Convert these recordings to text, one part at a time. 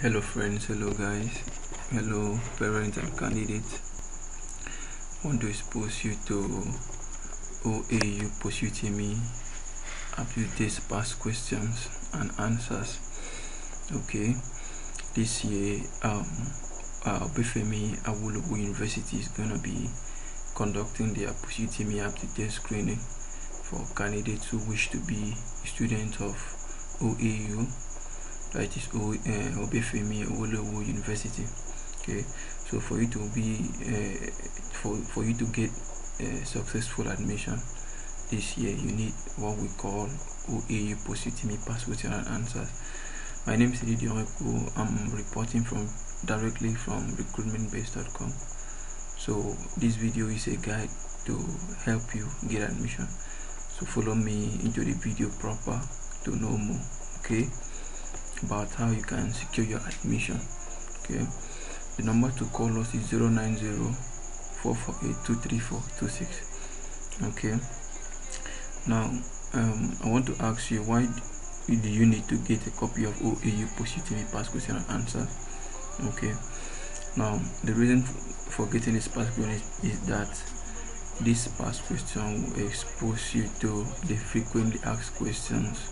Hello friends, hello guys, hello parents and candidates. I want to expose you to OAU Post-UTME aptitude past questions and answers. Okay, this year Obafemi Awolowo University is gonna be conducting their Post-UTME aptitude screening for candidates who wish to be students of OAU. That is Obafemi Awolowo University. Okay, so for you to be for you to get successful admission this year, you need what we call OAU Post-UTME past questions and answers. My name is Didion Eko. I'm reporting directly from recruitmentbase.com. So this video is a guide to help you get admission. So follow me into the video proper to know more. Okay, about how you can secure your admission. Okay, the number to call us is 090-448-23426. okay, now I want to ask you, why do you need to get a copy of OAU Post-UTME past question and answer? Okay, now the reason for getting this past question is that this past question will expose you to the frequently asked questions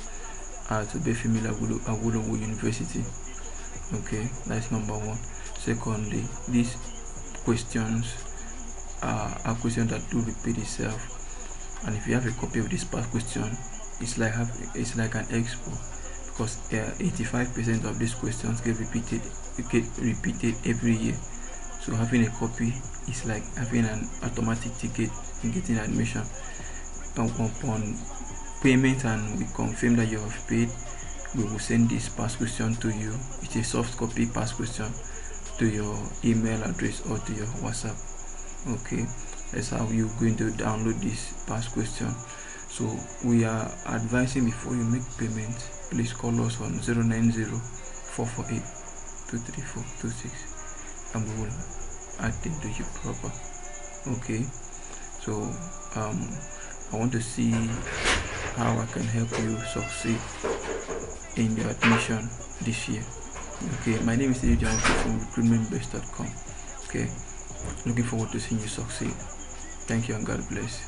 at Obafemi Awolowo University. Okay, that's number one. Secondly, these questions are questions that do repeat itself, and if you have a copy of this past question, it's like an expo, because 85% of these questions get repeated every year. So having a copy is like having an automatic ticket in getting admission. Upon payment and we confirm that you have paid, we will send this past question to you. It's a soft copy past question to your email address or to your WhatsApp. Okay, that's how you're going to download this past question. So we are advising, before you make payment, please call us on 090-448-23426 and we will attend to you proper. Okay, so I want to see how I can help you succeed in your admission this year. Okay, my name is Didion from recruitmentbase.com. Okay, looking forward to seeing you succeed. Thank you and God bless.